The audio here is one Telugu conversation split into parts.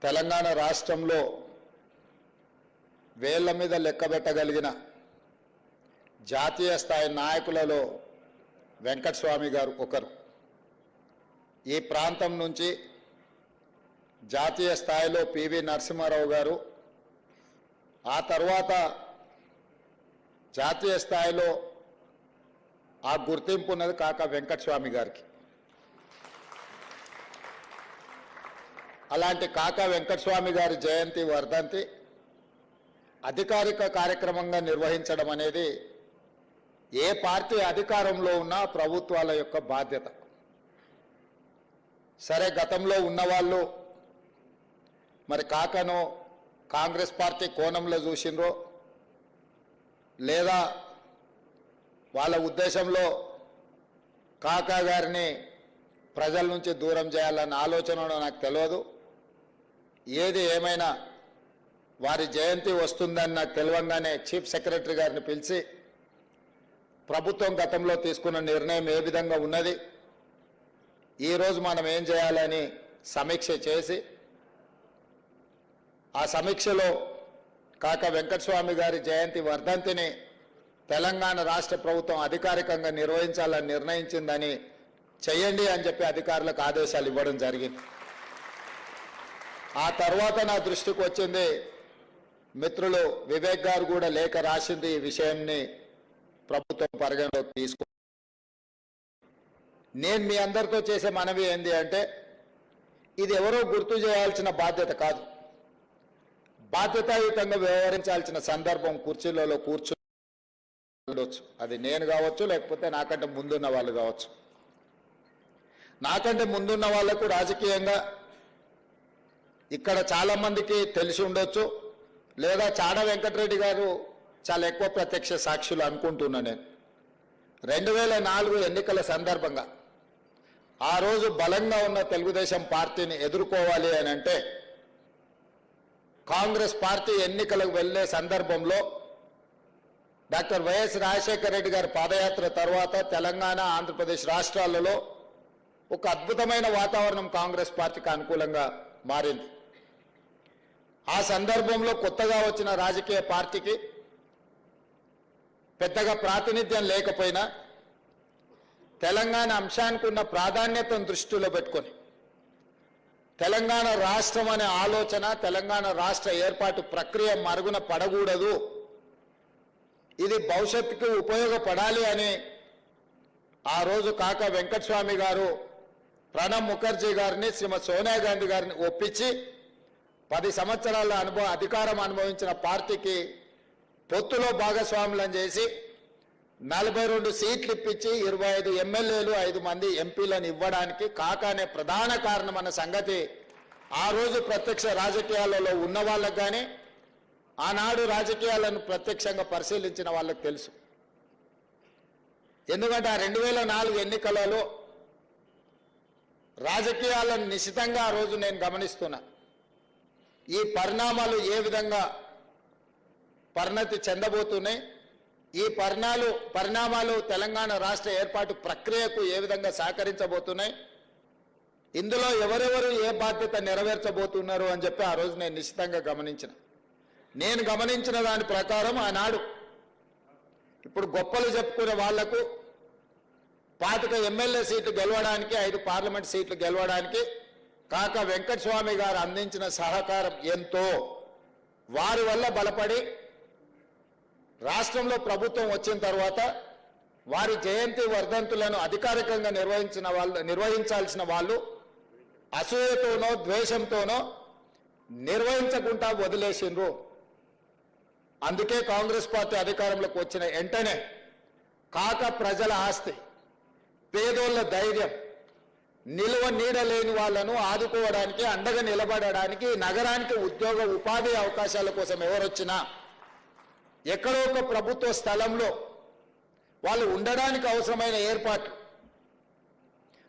తెలంగాణ రాష్ట్రంలో వేళ్ల మీద లెక్కబెట్టగలిగిన జాతీయ స్థాయి నాయకులలో వెంకటస్వామి గారు ఒకరు. ఈ ప్రాంతం నుంచి జాతీయ స్థాయిలో పివి నరసింహారావు గారు, ఆ తర్వాత జాతీయ స్థాయిలో ఆ గుర్తింపు ఉన్నది కాకా వెంకటస్వామి గారికి. అలాంటి కాకా వెంకటస్వామి గారి జయంతి వర్ధంతి అధికారిక కార్యక్రమంగా నిర్వహించడం అనేది ఏ పార్టీ అధికారంలో ఉన్నా ప్రభుత్వాల యొక్క బాధ్యత. సరే, గతంలో ఉన్నవాళ్ళు మరి కాకను కాంగ్రెస్ పార్టీ కోణంలో చూసిండ్రో లేదా వాళ్ళ ఉద్దేశంలో కాకా గారిని ప్రజల నుంచి దూరం చేయాలన్న ఆలోచనలో నాకు తెలియదు. ఏది ఏమైనా వారి జయంతి వస్తుందని నాకు తెలియంగానే చీఫ్ సెక్రటరీ గారిని పిలిచి ప్రభుత్వం గతంలో తీసుకున్న నిర్ణయం ఏ విధంగా ఉన్నది, ఈరోజు మనం ఏం చేయాలని సమీక్ష చేసి ఆ సమీక్షలో కాకా వెంకటస్వామి గారి జయంతి వర్ధంతిని తెలంగాణ రాష్ట్ర ప్రభుత్వం అధికారికంగా నిర్వహించాలని నిర్ణయించిందని చేయండి అని చెప్పి అధికారులకు ఆదేశాలు ఇవ్వడం జరిగింది. ఆ తర్వాత నా దృష్టికి వచ్చింది, మిత్రులు వివేక్ గారు కూడా లేఖ రాసింది ఈ విషయాన్ని ప్రభుత్వం పరిగణలోకి తీసుకో. నేను మీ అందరితో చేసే మనవి ఏంది అంటే, ఇది ఎవరో గుర్తు చేయాల్సిన బాధ్యత కాదు, బాధ్యతాయుతంగా వ్యవహరించాల్సిన సందర్భం. కుర్చీలలో కూర్చోవచ్చు, అది నేను కావచ్చు లేకపోతే నాకంటే ముందున్న వాళ్ళు కావచ్చు. నాకంటే ముందున్న వాళ్లకు రాజకీయంగా ఇక్కడ చాలామందికి తెలిసి ఉండొచ్చు, లేదా చాడ వెంకటరెడ్డి గారు చాలా ఎక్కువ ప్రత్యక్ష సాక్షులు అనుకుంటున్నా నేను. 2004 ఎన్నికల సందర్భంగా ఆ రోజు బలంగా ఉన్న తెలుగుదేశం పార్టీని ఎదుర్కోవాలి అని అంటే కాంగ్రెస్ పార్టీ ఎన్నికలకు వెళ్లే సందర్భంలో డాక్టర్ వైఎస్ రాజశేఖర రెడ్డి గారి పాదయాత్ర తర్వాత తెలంగాణ, ఆంధ్రప్రదేశ్ రాష్ట్రాలలో ఒక అద్భుతమైన వాతావరణం కాంగ్రెస్ పార్టీకి అనుకూలంగా మారింది. ఆ సందర్భంలో కొత్తగా వచ్చిన రాజకీయ పార్టీకి పెద్దగా ప్రాతినిధ్యం లేకపోయినా తెలంగాణ అంశానికి ఉన్న ప్రాధాన్యతను దృష్టిలో పెట్టుకొని తెలంగాణ రాష్ట్రం అనే ఆలోచన, తెలంగాణ రాష్ట్ర ఏర్పాటు ప్రక్రియ మరుగున పడకూడదు, ఇది భవిష్యత్తుకు ఉపయోగపడాలి అని ఆ రోజు కాకా వెంకటస్వామి గారు ప్రణబ్ ముఖర్జీ గారిని, శ్రీమతి సోనియా గాంధీ గారిని ఒప్పించి 10 సంవత్సరాల అధికారం అనుభవించిన పార్టీకి పొత్తులో భాగస్వాములను చేసి 42 సీట్లు ఇప్పించి 25 ఎమ్మెల్యేలు 5 మంది ఎంపీలను ఇవ్వడానికి కాకానే ప్రధాన కారణం అన్న సంగతి ఆ రోజు ప్రత్యక్ష రాజకీయాలలో ఉన్న వాళ్ళకు కానీ ఆనాడు రాజకీయాలను ప్రత్యక్షంగా పరిశీలించిన వాళ్ళకు తెలుసు. ఎందుకంటే ఆ 2004 ఎన్నికలలో రాజకీయాలను నిశితంగా ఆ రోజు నేను గమనిస్తున్నా. ఈ పరిణామాలు ఏ విధంగా పరిణతి చెందబోతున్నాయి, ఈ పరిణామాలు తెలంగాణ రాష్ట్ర ఏర్పాటు ప్రక్రియకు ఏ విధంగా సహకరించబోతున్నాయి, ఇందులో ఎవరెవరు ఏ బాధ్యత నెరవేర్చబోతున్నారు అని చెప్పి ఆ రోజు నేను నిశ్చితంగా నేను గమనించిన దాని ప్రకారం ఆనాడు ఇప్పుడు గొప్పలు చెప్పుకునే వాళ్లకు 25 ఎమ్మెల్యే సీట్లు గెలవడానికి, 5 పార్లమెంట్ సీట్లు గెలవడానికి కాకా వెంకటస్వామి గారు అందించిన సహకారం ఎంతో, వారి వల్ల బలపడి రాష్ట్రంలో ప్రభుత్వం వచ్చిన తర్వాత వారి జయంతి వర్ధంతులను అధికారికంగా నిర్వహించాల్సిన వాళ్ళు అసూయతోనో ద్వేషంతోనో నిర్వహించకుండా వదిలేసిండ్రు. అందుకే కాంగ్రెస్ పార్టీ అధికారంలోకి వచ్చిన వెంటనే కాకా ప్రజల ఆస్తి, పేదోళ్ల ధైర్యం, నిలువ నీడలేని వాళ్లను ఆదుకోవడానికి, అండగా నిలబడడానికి, నగరానికి ఉద్యోగ ఉపాధి అవకాశాల కోసం ఎవరొచ్చినా ఎక్కడో ఒక ప్రభుత్వ స్థలంలో వాళ్ళు ఉండడానికి అవసరమైన ఏర్పాటు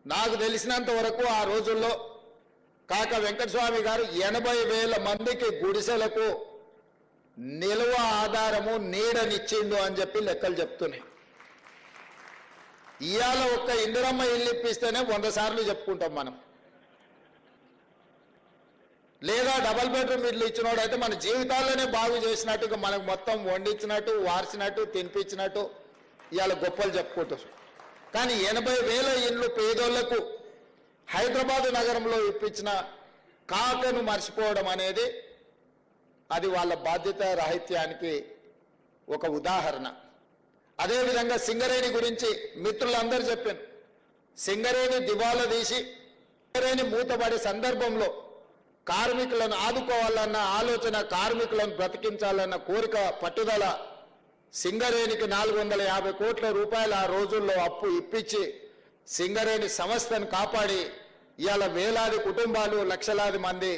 నాకు తెలిసినంత వరకు ఆ రోజుల్లో కాకా వెంకటస్వామి గారు 80,000 మందికి గుడిసెలకు నిలువ ఆధారము నీడనిచ్చిండు అని చెప్పి లెక్కలు చెప్తున్నాయి. ఇవాళ ఒక్క ఇందిరమ్మ ఇల్లు ఇప్పిస్తేనే 100 సార్లు చెప్పుకుంటాం మనం. లేదా డబల్ బెడ్రూమ్ ఇల్లు ఇచ్చినోడైతే మన జీవితాల్లోనే బాగు చేసినట్టుగా మనకు మొత్తం వండించినట్టు వార్చినట్టు తినిపించినట్టు ఇవాళ గొప్పలు చెప్పుకుంటారు. కానీ 80,000 ఇండ్లు పేదోళ్లకు హైదరాబాదు నగరంలో ఇప్పించిన కాకను మర్చిపోవడం అనేది అది వాళ్ళ బాధ్యత రాహిత్యానికి ఒక ఉదాహరణ. అదేవిధంగా సింగరేణి గురించి మిత్రులందరూ చెప్పాను. సింగరేణి దివాలా తీసి సింగరేణి మూతపడే సందర్భంలో కార్మికులను ఆదుకోవాలన్న ఆలోచన, కార్మికులను బ్రతికించాలన్న కోరిక, పట్టుదల సింగరేణికి 450 కోట్ల రూపాయలు ఆ రోజుల్లో అప్పు ఇప్పించి సింగరేణి సంస్థను కాపాడి ఇవాళ వేలాది కుటుంబాలు, లక్షలాది మంది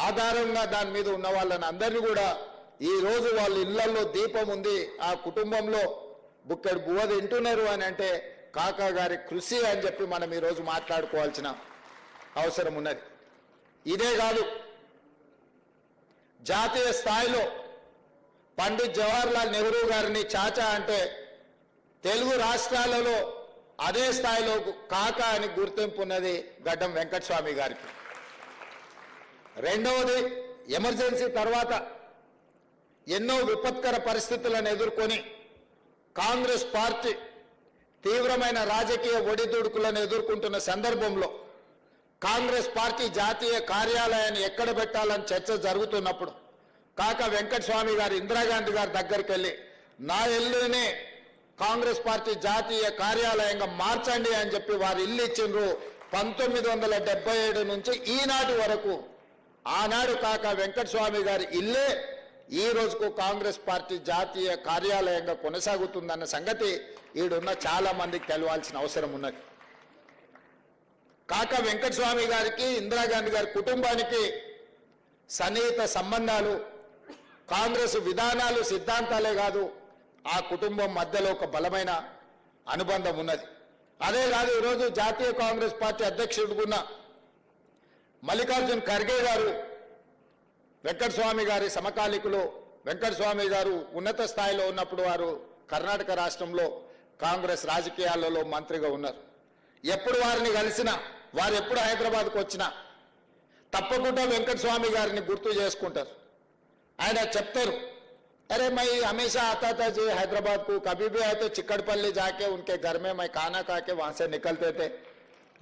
ఆధారంగా దాని మీద ఉన్న వాళ్ళని అందరినీ కూడా ఈ రోజు వాళ్ళ ఇళ్లలో దీపం ఉంది, ఆ కుటుంబంలో బుక్కడి బువ్వ తింటున్నారు అని అంటే కాకా గారి కృషి అని చెప్పి మనం ఈరోజు మాట్లాడుకోవాల్సిన అవసరం ఉన్నది. ఇదే కాదు, జాతీయ స్థాయిలో పండిత్ జవహర్లాల్ నెహ్రూ గారిని చాచా అంటే తెలుగు రాష్ట్రాలలో అదే స్థాయిలో కాకా అని గుర్తింపు ఉన్నది గడ్డం వెంకటస్వామి గారికి. రెండవది, ఎమర్జెన్సీ తర్వాత ఎన్నో విపత్కర పరిస్థితులను ఎదుర్కొని కాంగ్రెస్ పార్టీ తీవ్రమైన రాజకీయ ఒడిదుడుకులను ఎదుర్కొంటున్న సందర్భంలో కాంగ్రెస్ పార్టీ జాతీయ కార్యాలయాన్ని ఎక్కడ పెట్టాలని చర్చ జరుగుతున్నప్పుడు కాకా వెంకటస్వామి గారు ఇందిరాగాంధీ గారి దగ్గరికి వెళ్ళి నా ఇల్లునే కాంగ్రెస్ పార్టీ జాతీయ కార్యాలయంగా మార్చండి అని చెప్పి వారు ఇల్లు ఇచ్చిండ్రు. 1977 నుంచి ఈనాటి వరకు ఆనాడు కాకా వెంకటస్వామి గారి ఇల్లే ఈ రోజుకు కాంగ్రెస్ పార్టీ జాతీయ కార్యాలయంగా కొనసాగుతుందన్న సంగతి ఈడున్న చాలా మందికి తెలవాల్సిన అవసరం ఉన్నది. కాకా వెంకటస్వామి గారికి, ఇందిరాగాంధీ గారి కుటుంబానికి సన్నిహిత సంబంధాలు, కాంగ్రెస్ విధానాలు, సిద్ధాంతాలే కాదు, ఆ కుటుంబం మధ్యలో ఒక బలమైన అనుబంధం ఉన్నది. అదే కాదు, ఈరోజు జాతీయ కాంగ్రెస్ పార్టీ అధ్యక్షుడుకున్న మల్లికార్జున్ ఖర్గే గారు వెంకటస్వామి గారి సమకాలికులు. వెంకటస్వామి గారు ఉన్నత స్థాయిలో ఉన్నప్పుడు వారు కర్ణాటక రాష్ట్రంలో కాంగ్రెస్ రాజకీయాలలో మంత్రిగా ఉన్నారు. ఎప్పుడు వారిని కలిసినా, వారు ఎప్పుడు హైదరాబాద్కు వచ్చినా తప్పకుండా వెంకటస్వామి గారిని గుర్తు చేసుకుంటారు. ఆయన చెప్తారు, अरे मैं हमेशा आता था जी हैदराबाद को, कभी भी आए तो चिकड़पल्ली जाके उनके घर में मैं खाना खा के वहां से निकलते थे.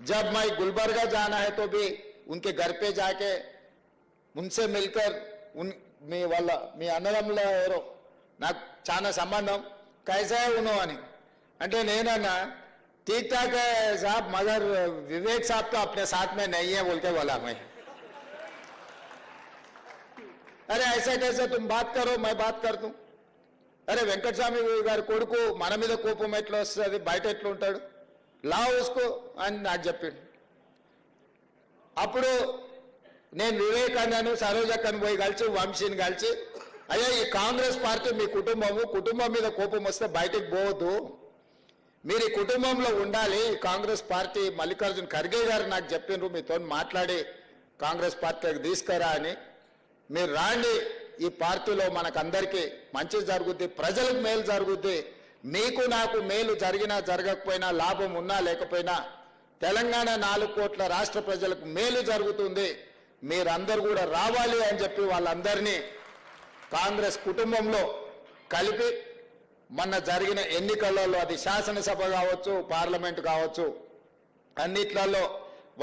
जब मैं गुलबर्गा जाना है तो भी उनके घर पे जाके उनसे मिलकर మీ అన్నదమ్ముల ఎవరో నాకు చాలా సంబంధం, कैसा है उन्होंने అంటే నేనన్నా ठीक ठाक है साहब, मगर विवेक साहब तो अपने साथ में नहीं है बोल के बोला मैं. अरे ऐसा कैसे तुम बात करो, मैं बात कर दूं. अरे వెంకటస్వామి గారి కొడుకు మన మీద కోపం ఎట్లా వస్తుంది, బయట ఎట్లా ఉంటాడు, లా ఉస్కో అని నాకు చెప్పిండు. అప్పుడు నేను వివేక్ అన్నాను, సరోజక్కను పోయి కలిసి, వంశీని కలిసి, అయ్యా ఈ కాంగ్రెస్ పార్టీ మీ కుటుంబం మీద కోపం వస్తే బయటకు పోవద్దు, మీరు ఈ కుటుంబంలో ఉండాలి. కాంగ్రెస్ పార్టీ మల్లికార్జున్ ఖర్గే గారు నాకు చెప్పిండ్రు మీతో మాట్లాడి కాంగ్రెస్ పార్టీకి తీసుకురా అని. మీరు రాండి, ఈ పార్టీలో మనకందరికీ మంచి జరుగుద్ది, ప్రజలకు మేలు జరుగుద్ది, మీకు నాకు మేలు జరిగినా జరగకపోయినా, లాభం ఉన్నా లేకపోయినా తెలంగాణ 4 కోట్ల రాష్ట్ర ప్రజలకు మేలు జరుగుతుంది, మీరందరూ కూడా రావాలి అని చెప్పి వాళ్ళందరినీ కాంగ్రెస్ కుటుంబంలో కలిపి మొన్న జరిగిన ఎన్నికలలో, అది శాసనసభ కావచ్చు, పార్లమెంట్ కావచ్చు, అన్నిట్లలో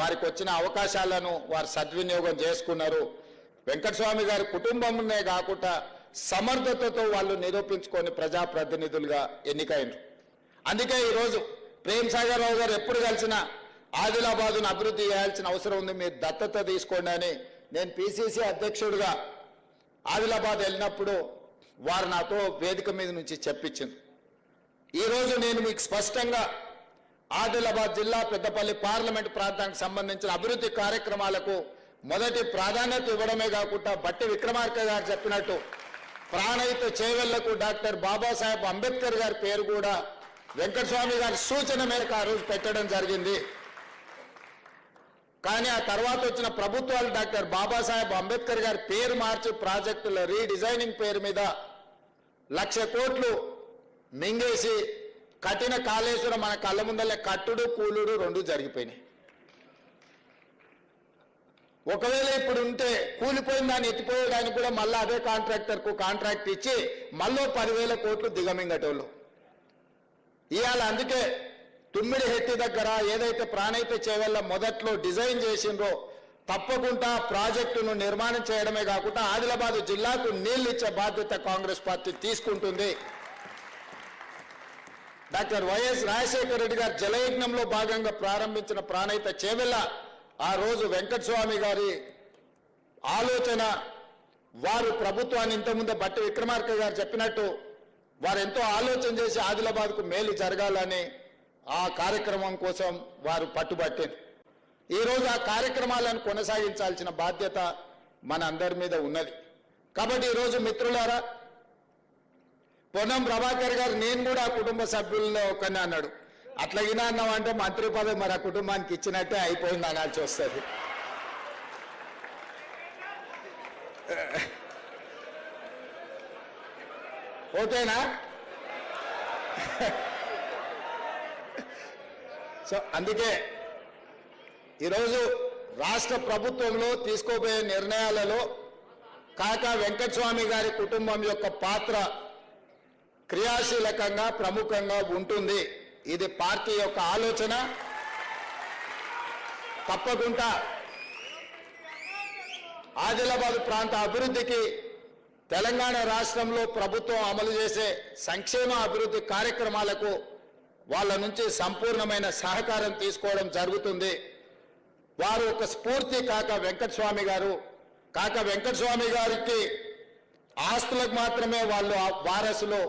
వారికి వచ్చిన అవకాశాలను వారు సద్వినియోగం చేసుకున్నారు. వెంకటస్వామి గారి కుటుంబంనే కాకుండా సమర్థతతో వాళ్ళు నిరూపించుకొని ప్రజాప్రతినిధులుగా ఎన్నికైనరు. అందుకే ఈరోజు ప్రేమ్ సాగర్ రావు గారు ఎప్పుడు కలిసినా ఆదిలాబాదును అభివృద్ధి చేయాల్సిన అవసరం ఉంది, మీరు దత్తత తీసుకోండి అని నేను పిసిసి అధ్యక్షుడిగా ఆదిలాబాద్ వెళ్ళినప్పుడు వారు నాతో వేదిక మీద నుంచి చెప్పించింది. ఈరోజు నేను మీకు స్పష్టంగా ఆదిలాబాద్ జిల్లా పెద్దపల్లి పార్లమెంట్ ప్రాంతానికి సంబంధించిన అభివృద్ధి కార్యక్రమాలకు మొదటి ప్రాధాన్యత ఇవ్వడమే కాకుండా బట్టి విక్రమార్క గారు చెప్పినట్టు ప్రాణహిత చేవెళ్లకు డాక్టర్ బాబాసాహెబ్ అంబేద్కర్ గారి పేరు కూడా వెంకటస్వామి గారి సూచన మేరకు ఆ రోజు పెట్టడం జరిగింది. కానీ ఆ తర్వాత వచ్చిన ప్రభుత్వాలు డాక్టర్ బాబాసాహెబ్ అంబేద్కర్ గారి పేరు మార్చి ప్రాజెక్టుల రీడిజైనింగ్ పేరు మీద 1,00,000 కోట్లు మింగేసి కఠిన కాళేశ్వరం మన కళ్ళ ముందలే కట్టుడు కూలుడు 2 జరిగిపోయినాయి. ఒకవేళ ఇప్పుడు ఉంటే కూలిపోయిన దాన్ని ఎత్తిపోయడానికి కూడా మళ్ళీ అదే కాంట్రాక్టర్కు కాంట్రాక్ట్ ఇచ్చి మళ్ళీ 10,000 కోట్లు దిగమింగటోళ్ళు. ఇవాళ అందుకే తుమ్మిడి హెట్టి దగ్గర ఏదైతే ప్రాణహిత చేవెళ్ళ మొదట్లో డిజైన్ చేసిండ్రో తప్పకుండా ప్రాజెక్టును నిర్మాణం చేయడమే కాకుండా ఆదిలాబాద్ జిల్లాకు నీళ్లు ఇచ్చే బాధ్యత కాంగ్రెస్ పార్టీ తీసుకుంటుంది. డాక్టర్ వైఎస్ రాజశేఖర రెడ్డి గారు జలయజ్ఞంలో భాగంగా ప్రారంభించిన ప్రాణహిత చేవెళ్ళ ఆ రోజు వెంకటస్వామి గారి ఆలోచన, వారు ప్రభుత్వాన్ని ఇంతకుముందే బట్టి విక్రమార్క గారు చెప్పినట్టు వారు ఎంతో ఆలోచన చేసి ఆదిలాబాద్కు మేలు జరగాలని ఆ కార్యక్రమం కోసం వారు పట్టుబట్టింది. ఈరోజు ఆ కార్యక్రమాలను కొనసాగించాల్సిన బాధ్యత మన అందరి మీద ఉన్నది. కాబట్టి ఈరోజు మిత్రులారా, పొన్నం ప్రభాకర్ గారు నేను కూడా ఆ కుటుంబ సభ్యుల్లో ఒకనే అన్నాడు. అట్లాగినా అన్నామంటే మంత్రి పదవి మరి ఆ కుటుంబానికి ఇచ్చినట్టే అయిపోయింది అనాల్సి వస్తుంది. ఓకేనా? సో అందుకే ఈరోజు రాష్ట్ర ప్రభుత్వంలో తీసుకోబోయే నిర్ణయాలలో కాకా వెంకటస్వామి గారి కుటుంబం యొక్క పాత్ర క్రియాశీలకంగా ప్రముఖంగా ఉంటుంది. ఇది పార్టీ యొక్క ఆలోచన. తప్పకుండా ఆదిలాబాద్ ప్రాంత అభివృద్ధికి తెలంగాణ రాష్ట్రంలో ప్రభుత్వం అమలు చేసే సంక్షేమ అభివృద్ధి కార్యక్రమాలకు వాళ్ళ నుంచి సంపూర్ణమైన సహకారం తీసుకోవడం జరుగుతుంది. వారు ఒక స్ఫూర్తి కాకా వెంకటస్వామి గారు. కాకా వెంకటస్వామి గారికి ఆస్తులకు మాత్రమే వాళ్ళు వారసులు.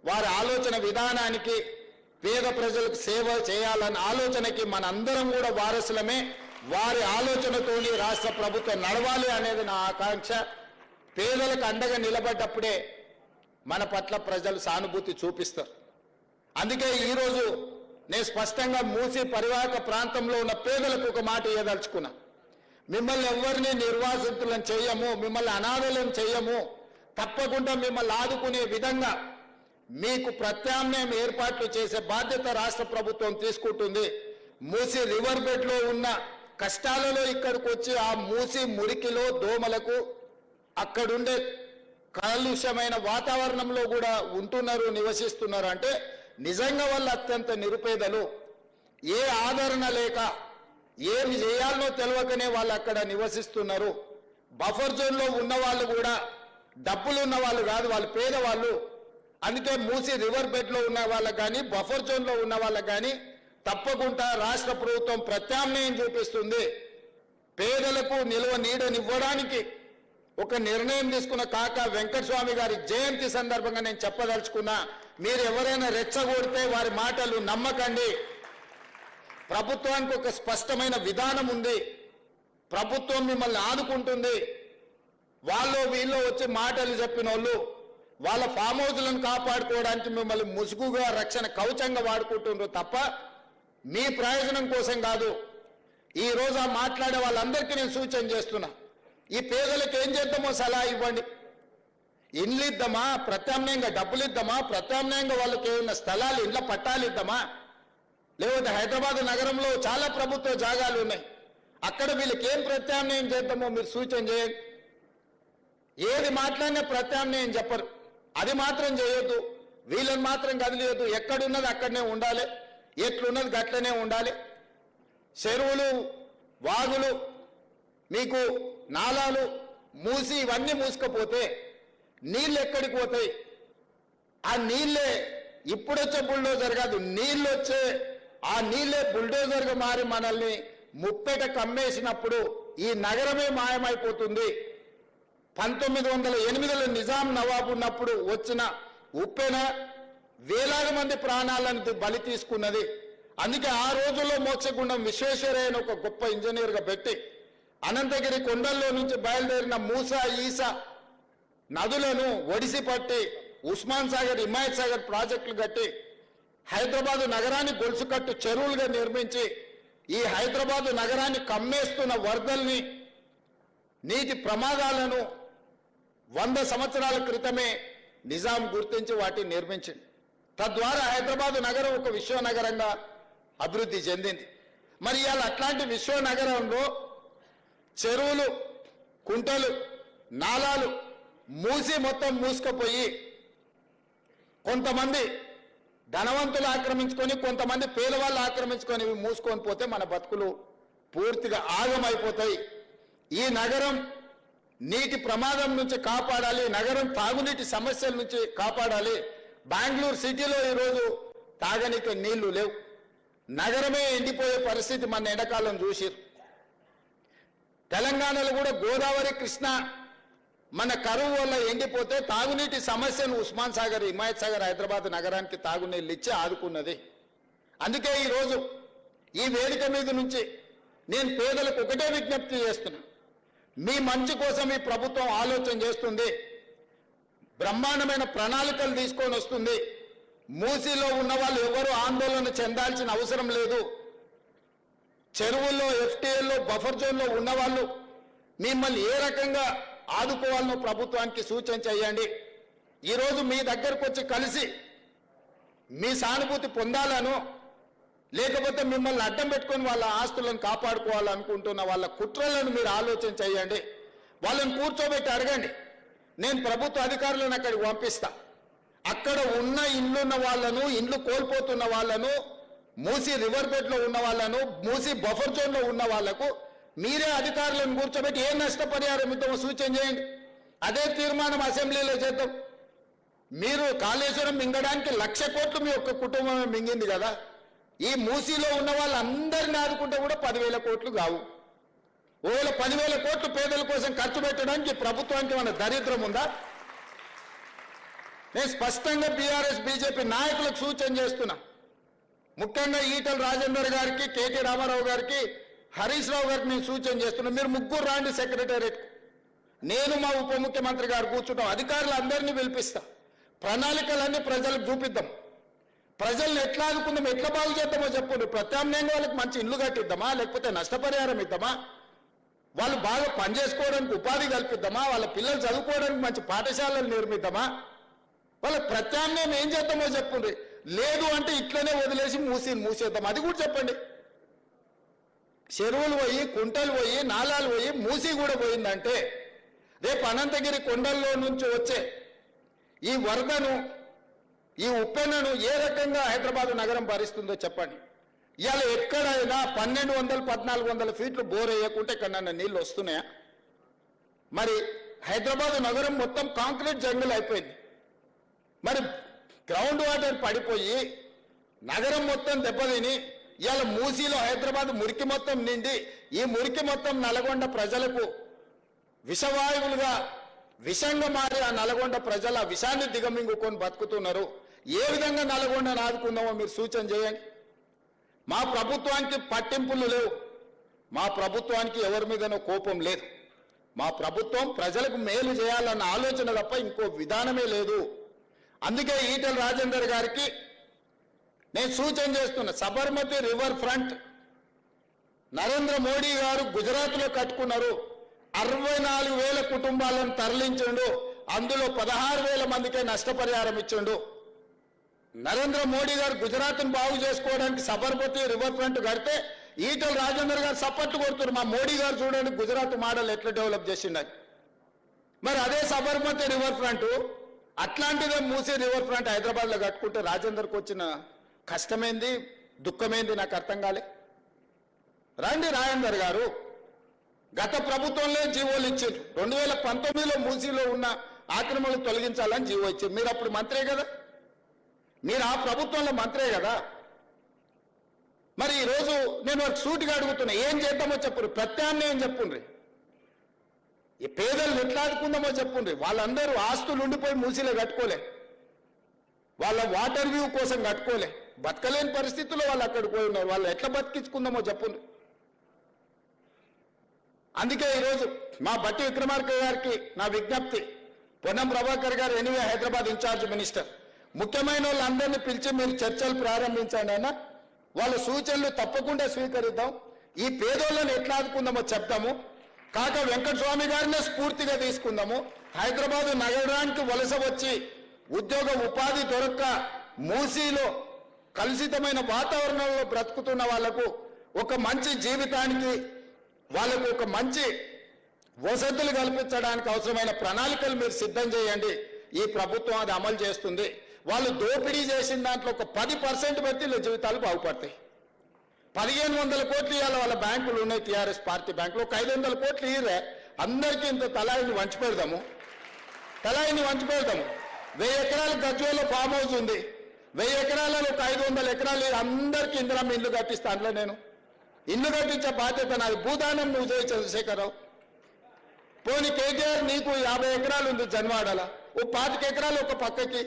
వారి ఆలోచన విధానానికి పేద ప్రజలకు సేవ చేయాలన్న ఆలోచనకి మనందరం కూడా వారసులమే. వారి ఆలోచనతోని రాష్ట్ర ప్రభుత్వం నడవాలి అనేది నా ఆకాంక్ష. పేదలకు అండగా నిలబడ్డప్పుడే మన పట్ల ప్రజలు సానుభూతి చూపిస్తారు. అందుకే ఈరోజు నేను స్పష్టంగా మూసి పరివాహక ప్రాంతంలో ఉన్న పేదలకు ఒక మాట ఇవ్వదలుచుకున్నా. మిమ్మల్ని ఎవరిని నిర్వాసితులను చేయము, మిమ్మల్ని అనాథలను చేయము. తప్పకుండా మిమ్మల్ని ఆదుకునే విధంగా మీకు ప్రత్యామ్నాయం ఏర్పాట్లు చేసే బాధ్యత రాష్ట్ర ప్రభుత్వం తీసుకుంటుంది. మూసి రివర్ బెడ్ లో ఉన్న కష్టాలలో ఇక్కడికి వచ్చి ఆ మూసి మురికిలో దోమలకు అక్కడుండే కాలుష్యమైన వాతావరణంలో కూడా ఉంటున్నారు, నివసిస్తున్నారు. అంటే నిజంగా వాళ్ళు అత్యంత నిరుపేదలు. ఏ ఆదరణ లేక ఏమి చేయాలనో తెలియకనే వాళ్ళు అక్కడ నివసిస్తున్నారు. బఫర్ జోన్లో ఉన్న వాళ్ళు కూడా డబ్బులు ఉన్న వాళ్ళు కాదు, వాళ్ళు పేదవాళ్ళు. అందుకే మూసి రివర్ బెడ్లో ఉన్న వాళ్ళకి కానీ బఫర్ జోన్లో ఉన్న వాళ్ళకి కానీ తప్పకుండా రాష్ట్ర ప్రభుత్వం ప్రత్యామ్నాయం చూపిస్తుంది. పేదలకు నిల్వ నీడనివ్వడానికి ఒక నిర్ణయం తీసుకున్న కాకా వెంకటస్వామి గారి జయంతి సందర్భంగా నేను చెప్పదలుచుకున్నా, మీరు ఎవరైనా రెచ్చగొడితే వారి మాటలు నమ్మకండి. ప్రభుత్వానికి ఒక స్పష్టమైన విధానం ఉంది. ప్రభుత్వం మిమ్మల్ని ఆదుకుంటుంది. వాళ్ళు వీళ్ళు వచ్చి మాటలు చెప్పిన వాళ్ళు వాళ్ళ ఫామ్ హౌస్లను కాపాడుకోవడానికి మిమ్మల్ని ముసుగుగా రక్షణ కవచంగా వాడుకుంటున్నారు తప్ప మీ ప్రయోజనం కోసం కాదు. ఈ రోజు ఆ మాట్లాడే వాళ్ళందరికీ నేను సూచన చేస్తున్నా, ఈ పేదలకు ఏం చేద్దామో సలహా ఇవ్వండి. ఇండ్లు ఇద్దామా, ప్రత్యామ్నాయంగా డబ్బులు ఇద్దామా, ప్రత్యామ్నాయంగా వాళ్ళకి ఏమైనా స్థలాలు ఇండ్ల పట్టాలు ఇద్దామా, లేకపోతే హైదరాబాద్ నగరంలో చాలా ప్రభుత్వ జాగాలు ఉన్నాయి, అక్కడ వీళ్ళకి ఏం ప్రత్యామ్నాయం చేద్దామో మీరు సూచన చేయండి. ఏది మాట్లాడినా ప్రత్యామ్నాయం చెప్పరు. అది మాత్రం చేయొద్దు, వీళ్ళని మాత్రం కదిలియొద్దు. ఎక్కడున్నది అక్కడనే ఉండాలి, ఎట్లున్నది గట్లనే ఉండాలి. చెరువులు, వాగులు, మీకు నాలాలు మూసి ఇవన్నీ మూసుకపోతే నీళ్ళు ఎక్కడికి పోతాయి? ఆ నీళ్ళే ఇప్పుడొచ్చే బుల్డోజర్ కాదు, నీళ్ళు వచ్చే ఆ నీళ్ళే బుల్డోజర్గా మారి మనల్ని ముప్పెట కమ్మేసినప్పుడు ఈ నగరమే మాయమైపోతుంది. 1908లో నిజాం నవాబు ఉన్నప్పుడు వచ్చిన ఉప్పెన వేలాది మంది ప్రాణాలను బలి తీసుకున్నది. అందుకే ఆ రోజుల్లో మోక్షగుండం విశ్వేశ్వరయ్యను ఒక గొప్ప ఇంజనీర్గా పెట్టి అనంతగిరి కొండల్లో నుంచి బయలుదేరిన మూసా, ఈసా నదులను ఒడిసి పట్టి ఉస్మాన్ సాగర్, హిమాయత్ సాగర్ ప్రాజెక్టులు కట్టి హైదరాబాదు నగరాన్ని గొలుసుకట్టు చెరువులుగా నిర్మించి ఈ హైదరాబాదు నగరాన్ని కమ్మేస్తున్న వరదల్ని, నీటి ప్రమాదాలను 100 సంవత్సరాల క్రితమే నిజాం గుర్తించి వాటిని నిర్మించింది. తద్వారా హైదరాబాదు నగరం ఒక విశ్వనగరంగా అభివృద్ధి చెందింది. మరి ఇవాళ అట్లాంటి విశ్వనగరంలో చెరువులు, కుంటలు, నాలాలు మూసి మొత్తం మూసుకుపోయి కొంతమంది ధనవంతులు ఆక్రమించుకొని, కొంతమంది పేదవాళ్ళు ఆక్రమించుకొని మూసుకొని పోతే మన బతుకులు పూర్తిగా ఆగమైపోతాయి. ఈ నగరం నీటి ప్రమాదం నుంచి కాపాడాలి, నగరం తాగునీటి సమస్యల నుంచి కాపాడాలి. బెంగళూరు సిటీలో ఈరోజు తాగనీకి నీళ్లు లేవు, నగరమే ఎండిపోయే పరిస్థితి మన ఎండాకాలం చూసిరు. తెలంగాణలో కూడా గోదావరి, కృష్ణ మన కరువు వల్ల ఎండిపోతే తాగునీటి సమస్యను ఉస్మాన్ సాగర్, హిమాయత్ సాగర్, హైదరాబాద్ నగరానికి తాగునీళ్ళు ఇచ్చి ఆదుకున్నది. అందుకే ఈరోజు ఈ వేదిక మీద నుంచి నేను పేదలకు ఒకటే విజ్ఞప్తి చేస్తున్నా, మీ మంచి కోసం ఈ ప్రభుత్వం ఆలోచన చేస్తుంది, బ్రహ్మాండమైన ప్రణాళికలు తీసుకొని వస్తుంది. మూసీలో ఉన్న వాళ్ళు ఎవరు ఆందోళన చెందాల్సిన అవసరం లేదు. చెరువుల్లో, ఎఫ్టీఎల్లో, బఫర్ జోన్లో ఉన్న వాళ్ళు మిమ్మల్ని ఏ రకంగా ఆదుకోవాలనో ప్రభుత్వానికి సూచన చేయండి. ఈరోజు మీ దగ్గరకు వచ్చి కలిసి మీ సానుభూతి పొందాలను, లేకపోతే మిమ్మల్ని అడ్డం పెట్టుకొని వాళ్ళ ఆస్తులను కాపాడుకోవాలనుకుంటున్న వాళ్ళ కుట్రలను మీరు ఆలోచన చేయండి. వాళ్ళని కూర్చోబెట్టి అడగండి. నేను ప్రభుత్వ అధికారులను అక్కడికి పంపిస్తా. అక్కడ ఉన్న ఇల్లున్న వాళ్ళను, ఇండ్లు కోల్పోతున్న వాళ్ళను, మూసీ రివర్ బెడ్లో ఉన్న వాళ్ళను, మూసీ బఫర్ జోన్లో ఉన్న వాళ్లకు మీరే అధికారులను కూర్చోబెట్టి ఏ నష్టపరిహారం ఇద్దామో సూచన చేయండి. అదే తీర్మానం అసెంబ్లీలో చేద్దాం. మీరు కాళేశ్వరం మింగడానికి 1,00,000 కోట్లు మీ ఒక్క కుటుంబమే మింగింది కదా. ఈ మూసీలో ఉన్న వాళ్ళందరినీ ఆదుకుంటే కూడా 10,000 కోట్లు కావు. ఓవేళ 10,000 కోట్లు పేదల కోసం ఖర్చు పెట్టడానికి ప్రభుత్వానికి మన దరిద్రం ఉందా? నేను స్పష్టంగా బీఆర్ఎస్, బీజేపీ నాయకులకు సూచన చేస్తున్నా. ముఖ్యంగా ఈటల రాజేందర్ గారికి, కేటీ రామారావు గారికి, హరీష్ రావు గారికి నేను సూచన చేస్తున్నా. మీరు ముగ్గురు రాండి సెక్రటేరియట్. నేను మా ఉప ముఖ్యమంత్రి గారు కూర్చుంటాం. అధికారులు అందరినీ పిలిపిస్తా. ప్రణాళికలన్నీ ప్రజలకు చూపిద్దాం. ప్రజల్ని ఎట్లా ఆదుకుందాం, ఎట్లా బాగు చేద్దామో చెప్పండి. ప్రత్యామ్నాయంగా వాళ్ళకి మంచి ఇల్లు కట్టిద్దామా, లేకపోతే నష్టపరిహారం ఇద్దామా, వాళ్ళు బాగా పనిచేసుకోవడానికి ఉపాధి కల్పిద్దామా, వాళ్ళ పిల్లలు చదువుకోవడానికి మంచి పాఠశాలలు నిర్మిద్దామా, వాళ్ళకి ప్రత్యామ్నాయం ఏం చేద్దామో చెప్పండి. లేదు అంటే ఇట్లనే వదిలేసి మూసేద్దాం, అది కూడా చెప్పండి. చెరువులు పోయి, కుంటలు పోయి, నాలాలు పోయి, మూసి కూడా పోయిందంటే రేపు అనంతగిరి కొండల్లో నుంచి వచ్చే ఈ వరదను, ఈ ఉప్పెనను ఏ రకంగా హైదరాబాద్ నగరం భరిస్తుందో చెప్పండి. ఇవాళ ఎక్కడైనా 1,200, 1,400 ఫీట్లు బోర్ వేయకుంటే ఎక్కడన్నా నీళ్ళు వస్తున్నాయా? మరి హైదరాబాద్ నగరం మొత్తం కాంక్రీట్ జంగుల్ అయిపోయింది. మరి గ్రౌండ్ వాటర్ పడిపోయి నగరం మొత్తం దెబ్బతిని ఇవాళ మూసీలో హైదరాబాద్ మురికి మొత్తం నిండి ఈ మురికి మొత్తం నల్గొండ ప్రజలకు విషవాయువులుగా విషంగా మారి ఆ నల్గొండ ప్రజల విషాన్ని దిగమింగుకొని బతుకుతున్నారు. ఏ విధంగా నల్గొండను ఆదుకుందామో మీరు సూచన చేయండి. మా ప్రభుత్వానికి పట్టింపులు లేవు, మా ప్రభుత్వానికి ఎవరి మీదనో కోపం లేదు. మా ప్రభుత్వం ప్రజలకు మేలు చేయాలన్న ఆలోచన తప్ప ఇంకో విధానమే లేదు. అందుకే ఈటల రాజేందర్ గారికి నేను సూచన చేస్తున్నా. సబర్మతి రివర్ ఫ్రంట్ నరేంద్ర మోడీ గారు గుజరాత్లో కట్టుకున్నారు. 64,000 కుటుంబాలను తరలించండు. అందులో 16,000 మందికే నష్టపరిహారం ఇచ్చిండు. నరేంద్ర మోడీ గారు గుజరాత్ను బాగు చేసుకోవడానికి సబర్మతి రివర్ ఫ్రంట్ కడితే ఈటల రాజేందర్ గారు సపోర్ట్ కొడుతున్నారు. మా మోడీ గారు చూడండి గుజరాత్ మోడల్ ఎట్లా డెవలప్ చేసిండని. మరి అదే సబర్మతి రివర్ ఫ్రంట్, అట్లాంటిదే మూసీ రివర్ ఫ్రంట్ హైదరాబాద్లో కట్టుకుంటే రాజేందర్కి వచ్చిన కష్టమేంది, దుఃఖమేంది నాకు అర్థం కాలే. రండి రాజేందర్ గారు, గత ప్రభుత్వంలో జీవోలు ఇచ్చారు. 2019లో మూసీలో ఉన్న ఆక్రమణలు తొలగించాలని జీవో ఇచ్చారు. మీరు అప్పుడు మంత్రే కదా, మీరు ఆ ప్రభుత్వంలో మంత్రే కదా. మరి ఈరోజు నేను ఒక సూటిగా అడుగుతున్నా, ఏం చేద్దామో చెప్పుండ్రి, ప్రత్యామ్నాయం చెప్పుండ్రి, ఈ పేదలు ఎట్లా ఆదుకుందామో చెప్పుండ్రి. వాళ్ళందరూ ఆస్తులు ఉండిపోయి మూసీలో కట్టుకోలే, వాళ్ళ వాటర్ వ్యూ కోసం కట్టుకోలే, బతకలేని పరిస్థితుల్లో వాళ్ళు అక్కడికి పోయి ఉన్నారు. వాళ్ళు ఎట్లా బతికించుకుందామో చెప్పుండ్రి. అందుకే ఈరోజు మా బట్టి విక్రమార్క గారికి నా విజ్ఞప్తి, పొన్నం ప్రభాకర్ గారు ఎనివే హైదరాబాద్ ఇన్ఛార్జ్ మినిస్టర్, ముఖ్యమైన వాళ్ళందరినీ పిలిచి మీరు చర్చలు ప్రారంభించండి అన్న. వాళ్ళ సూచనలు తప్పకుండా స్వీకరిద్దాం. ఈ పేదోళ్ళని ఎట్లా ఆదుకుందామో చెప్తాము. కాక వెంకటస్వామి గారినే స్ఫూర్తిగా తీసుకుందాము. హైదరాబాద్ నగరానికి వలస వచ్చి ఉద్యోగ ఉపాధి దొరక్క మూసీలో కలుషితమైన వాతావరణంలో బ్రతుకుతున్న వాళ్లకు ఒక మంచి జీవితానికి వాళ్ళకు ఒక మంచి వసతులు కల్పించడానికి అవసరమైన ప్రణాళికలు మీరు సిద్ధం చేయండి. ఈ ప్రభుత్వం అది అమలు చేస్తుంది. వాళ్ళు దోపిడీ చేసిన దాంట్లో ఒక 10% పెడితే వీళ్ళ జీవితాలు బాగుపడతాయి. 1500 కోట్లు ఇవ్వాలి వాళ్ళ బ్యాంకులు ఉన్నాయి, టీఆర్ఎస్ పార్టీ బ్యాంకులు. ఒక 500 కోట్లు ఇయ్యరే, అందరికీ ఇంత తలాయిని వంచి పెడదాము. 1000 ఎకరాల గజ్వేల్లో ఫామ్ హౌస్ ఉంది. 1000 ఎకరాలలో ఒక 500 ఎకరాలు అందరికీ ఇందిరమ్మ ఇల్లు కట్టిస్తా. అందులో నేను ఇల్లు కట్టించే బాధ్యత నాది. భూదానం నువ్వు చేయి చంద్రశేఖరరావు. పోనీ కేటీఆర్ నీకు 50 ఎకరాలు ఉంది జన్వాడల, ఓ 25 ఎకరాలు ఒక పక్కకి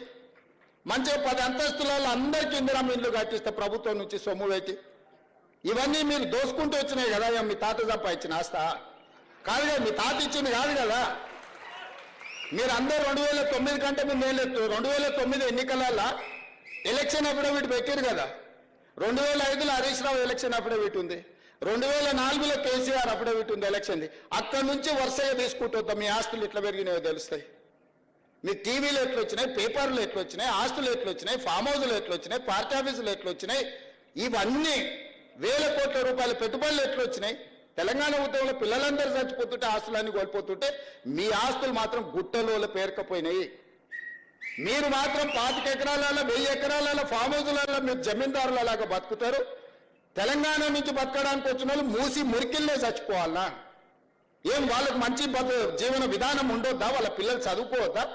మంచిగా 10 అంతస్తులలో అందరికీ ఇందిరమ్మ ఇల్లు కట్టిస్తా ప్రభుత్వం నుంచి సొమ్ము పెట్టి. ఇవన్నీ మీరు దోసుకుంటూ వచ్చినాయి కదా, మీ తాత సంపాదించిన ఆస్తా కాదు కదా, మీ తాత ఇచ్చింది కాదు కదా. మీరు అందరూ 2009 కంటే ముందు ఏం లేదు. 2009 ఎన్నికలలో ఎలక్షన్ అఫిడవిట్ పెట్టారు కదా. 2005లో హరీష్ రావు ఎలక్షన్ అఫిడవిట్ ఉంది. 2004లో కేసీఆర్ అఫిడవిట్ ఉంది ఎలక్షన్ది. అక్కడి నుంచి వరుసగా తీసుకుంటూ వద్దాం. మీ ఆస్తులు ఎట్లా పెరిగినాయో తెలుస్తాయి. మీ టీవీలు ఎట్లా వచ్చినాయి, పేపర్లు ఎట్లా వచ్చినాయి, ఆస్తులు ఎట్లా వచ్చినాయి, ఫామ్ హౌస్లు ఎట్లా వచ్చినాయి, పార్టీ ఆఫీసులు ఎట్లా వచ్చినాయి, ఇవన్నీ 1000 కోట్ల రూపాయల పెట్టుబడులు ఎట్లా వచ్చినాయి. తెలంగాణ ఉద్యమంలో పిల్లలందరూ చచ్చిపోతుంటే, ఆస్తులన్నీ కోల్పోతుంటే మీ ఆస్తులు మాత్రం గుట్టలో పేరుకపోయినాయి. మీరు మాత్రం 25 ఎకరాలలో 1000 ఎకరాలలో ఫామ్ హౌస్లలో మీరు జమీందారులలాగా బతుకుతారు. తెలంగాణ నుంచి బతకడానికి వచ్చిన వాళ్ళు మూసి మురికిల్లే చచ్చిపోవాలా? ఏం వాళ్ళకు మంచి జీవన విధానం ఉండొద్దా? వాళ్ళ పిల్లలు చదువుకోవద్దా?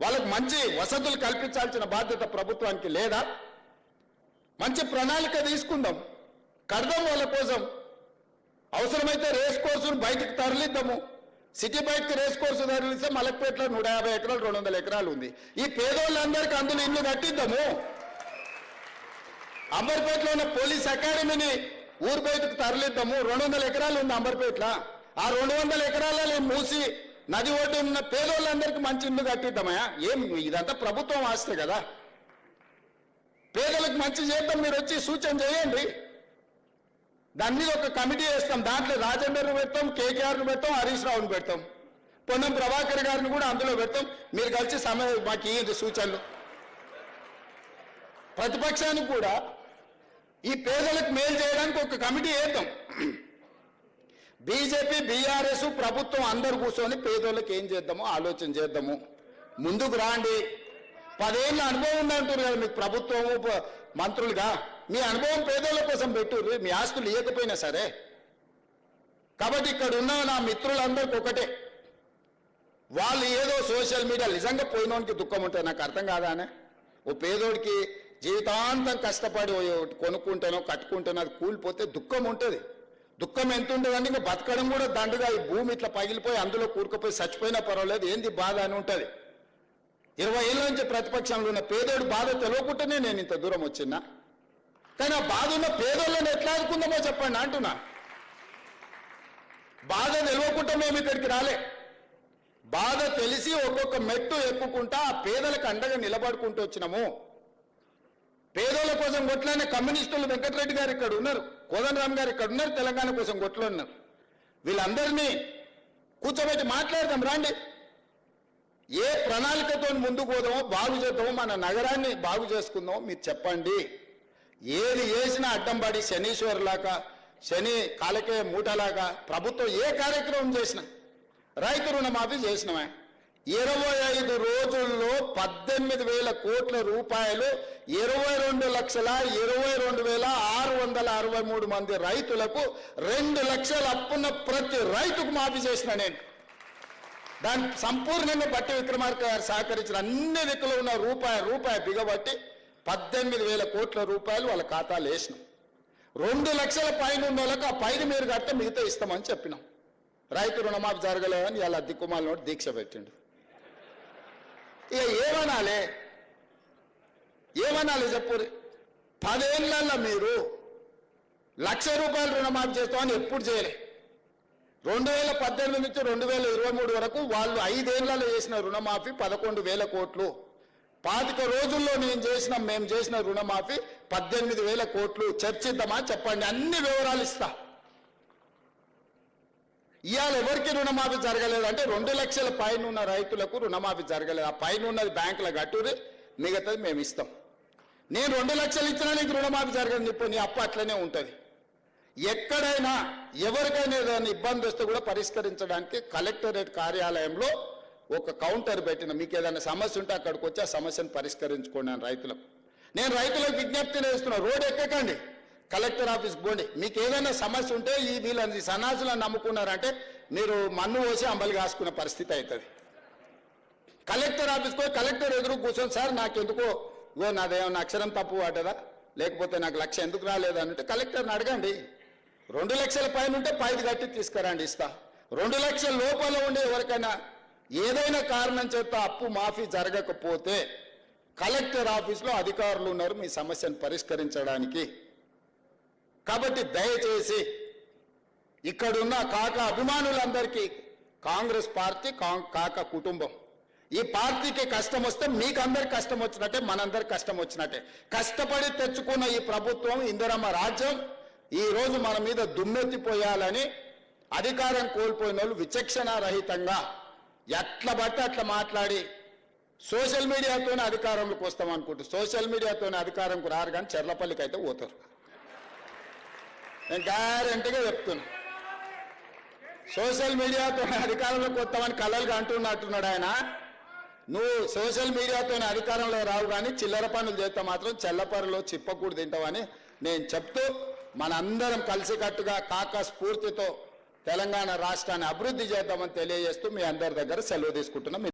వాళ్ళకు మంచి వసతులు కల్పించాల్సిన బాధ్యత ప్రభుత్వానికి లేదా? మంచి ప్రణాళిక తీసుకుందాం, కడదాం వాళ్ళ కోసం. అవసరమైతే రేస్ కోర్సును బయటకు తరలిద్దాము. సిటీ బయటకు రేస్ కోర్సు తరలిస్తే మలక్పేటలో 150 ఎకరాలు 200 ఎకరాలు ఉంది. ఈ పేదోళ్ళందరికీ అందులో ఇల్లు కట్టిద్దాము. అంబర్పేటలో ఉన్న పోలీస్ అకాడమీని ఊరు బయటకు తరలిద్దాము. 200 ఎకరాలు ఉంది అంబర్పేటలో. ఆ 200 ఎకరాలలో మూసి నది ఒడ్డు ఉన్న పేదోళ్ళందరికీ మంచి ఇల్లు కట్టిద్దామయా? ఏం ఇదంతా ప్రభుత్వం ఆస్తే కదా. పేదలకు మంచి చేద్దాం, మీరు వచ్చి సూచన చేయండి. దాని మీద ఒక కమిటీ వేస్తాం. దాంట్లో రాజేందర్ను పెడతాం, కేకేఆర్ను పెడతాం, హరీష్ రావును పెడతాం, పొన్నం ప్రభాకర్ గారిని కూడా అందులో పెడతాం. మీరు కలిసి మాకు ఈ సూచనలు. ప్రతిపక్షానికి కూడా ఈ పేదలకు మేలు చేయడానికి ఒక కమిటీ వేద్దాం. బీజేపీ, బీఆర్ఎస్, ప్రభుత్వం అందరు కూర్చొని పేదోళ్ళకి ఏం చేద్దామో ఆలోచన చేద్దాము. ముందుకు రాండి. 10 ఏళ్ళ అనుభవం ఉందంటారు కదా మీకు ప్రభుత్వము, మంత్రులుగా. మీ అనుభవం పేదోళ్ళ కోసం పెట్టుర్రు, మీ ఆస్తులు ఇవ్వకపోయినా సరే. కాబట్టి ఇక్కడ ఉన్న నా మిత్రులందరికీ ఒకటే, వాళ్ళు ఏదో సోషల్ మీడియా నిజంగా పోయినోనికి దుఃఖం ఉంటుంది. నాకు అర్థం కాదానే. ఓ పేదోడికి జీవితాంతం కష్టపడి కొనుక్కుంటానో కట్టుకుంటానో అది కూలిపోతే దుఃఖం ఉంటుంది. దుఃఖం ఎంత ఉంటుందంటే ఇంకా బతకడం కూడా దండుగా. ఈ భూమి ఇట్లా పగిలిపోయి అందులో కూరుకుపోయి చచ్చిపోయినా పర్వాలేదు, ఏంది బాధ అని ఉంటుంది. 20 ఏళ్ళ నుంచి ప్రతిపక్షంలో ఉన్న పేదోడు బాధ తెలియకుండానే నేను ఇంత దూరం వచ్చినా. కానీ ఆ బాధ ఉన్న పేదోళ్ళని ఎట్లా ఆదుకుందామో చెప్పండి అంటున్నా. బాధ తెలియకుండా మేము ఇక్కడికి రాలే. బాధ తెలిసి ఒక్కొక్క మెట్టు ఎక్కుకుంటా ఆ పేదలకు అండగా నిలబడుకుంటూ వచ్చినాము. పేదోళ్ళ కోసం కొట్లాడిన కమ్యూనిస్టులు వెంకటరెడ్డి గారు ఇక్కడ ఉన్నారు, కోదండరామ్ గారు ఇక్కడ ఉన్నారు, తెలంగాణ కోసం కొట్లాడినారు. వీళ్ళందరినీ కూర్చోబెట్టి మాట్లాడదాం రండి. ఏ ప్రణాళికతో ముందుకు పోదామో, బాగు చేద్దామో, మన నగరాన్ని బాగు చేసుకుందామో మీరు చెప్పండి. ఏది చేసినా అడ్డం పడి శనీశ్వరులాగా, శని కాలకే మూటలాగా ప్రభుత్వం ఏ కార్యక్రమం చేసినా, రైతు రుణమాఫీ చేసినవా 25 రోజుల్లో 18,000 కోట్ల రూపాయలు 22,22,663 మంది రైతులకు 2 లక్షల అప్పున్న ప్రతి రైతుకు మాఫీ చేసిన నేను. దాన్ని సంపూర్ణంగా బట్టి విక్రమార్క గారు సహకరించిన అన్ని దిక్కులు ఉన్న రూపాయి బిగబట్టి 18,000 కోట్ల రూపాయలు వాళ్ళ ఖాతాలు వేసినాం. 2 లక్షల పైన ఉన్న వాళ్ళకి ఆ పైన మీరు కట్టే మిగతా ఇస్తామని చెప్పినాం. రైతు రుణమాఫీ జరగలేదని ఇలా దిక్కుమాల నోటి దీక్ష పెట్టిండు. ఇక ఏమనాలి చెప్పు. 10 ఏళ్ళల్లో మీరు ₹1,00,000 రుణమాఫీ చేస్తామని ఎప్పుడు చేయలే. 2018 నుంచి 2023 వరకు వాళ్ళు 5 ఏళ్లలో చేసిన రుణమాఫీ 11,000 కోట్లు. 25 రోజుల్లో మేము చేసిన రుణమాఫీ 18,000 కోట్లు. చర్చిద్దామా చెప్పండి, అన్ని వివరాలు ఇస్తా. ఇవాళ ఎవరికి రుణమాఫీ జరగలేదు అంటే 2 లక్షల పైన ఉన్న రైతులకు రుణమాఫీ జరగలేదు. ఆ పైన ఉన్నది బ్యాంకుల గట్టురి, మిగతాది మేము ఇస్తాం. నేను 2 లక్షలు ఇచ్చినా నీకు రుణమాఫీ జరగదు చెప్పు, నీ అప్పు అట్లనే ఉంటుంది. ఎక్కడైనా ఎవరికైనా ఏదైనా ఇబ్బంది వస్తే కూడా పరిష్కరించడానికి కలెక్టరేట్ కార్యాలయంలో ఒక కౌంటర్ పెట్టిన, మీకు ఏదైనా సమస్య ఉంటే అక్కడికి వచ్చి ఆ సమస్యను పరిష్కరించుకోండి అని రైతులకు. నేను రైతులకు విజ్ఞప్తి చేస్తున్నా, రోడ్ ఎక్కకండి, కలెక్టర్ ఆఫీస్కి పోండి. మీకు ఏదైనా సమస్య ఉంటే ఈ వీళ్ళని సన్నాసులను నమ్ముకున్నారంటే మీరు మన్ను పోసి అంబలి కాసుకునే పరిస్థితి అవుతుంది. కలెక్టర్ ఆఫీస్కి పోయి కలెక్టర్ ఎదురు కూర్చొని, సార్ నాకెందుకో నాదేమన్నా అక్షరం తప్పు పడ్డదా, లేకపోతే నాకు 1,00,000 ఎందుకు రాలేదంటే కలెక్టర్ని అడగండి. 2 లక్షల పైన ఉంటే 5 కట్టి తీసుకురండి, ఇస్తా. 2 లక్షల లోపల ఉండే ఎవరికైనా ఏదైనా కారణం చేత అప్పు మాఫీ జరగకపోతే కలెక్టర్ ఆఫీస్లో అధికారులు ఉన్నారు మీ సమస్యను పరిష్కరించడానికి. కాబట్టి దయచేసి ఇక్కడున్న కాక అభిమానులందరికీ కాంగ్రెస్ పార్టీ కాక కుటుంబం, ఈ పార్టీకి కష్టం వస్తే మీకు అందరికి కష్టం వచ్చినట్టే, మనందరికి కష్టం వచ్చినట్టే. కష్టపడి తెచ్చుకున్న ఈ ప్రభుత్వం, ఇందిరమ్మ రాజ్యం ఈ రోజు మన మీద దుమ్మెత్తిపోయాలని అధికారం కోల్పోయిన వాళ్ళు విచక్షణ రహితంగా ఎట్లా బట్టి అట్లా మాట్లాడి సోషల్ మీడియాతోనే అధికారంలోకి వస్తాం అనుకుంటారు. సోషల్ మీడియాతోనే అధికారంకు రారు, కానీ చెర్లపల్లికి అయితే పోతారు. నేను గ్యారెంటీగా చెప్తున్నా, సోషల్ మీడియాతోనే అధికారంలోకి వస్తామని కలలుగా అంటున్నట్టున్నాడు ఆయన. నువ్వు సోషల్ మీడియాతోనే అధికారంలో రావు, కానీ చిల్లర పనులు చేస్తే మాత్రం చెల్లపరులో చిప్పకూడు తింటావని నేను చెప్తూ, మనందరం కలిసికట్టుగా కాక స్ఫూర్తితో తెలంగాణ రాష్ట్రాన్ని అభివృద్ధి చేద్దామని తెలియజేస్తూ మీ అందరి దగ్గర సెలవు తీసుకుంటున్నాం.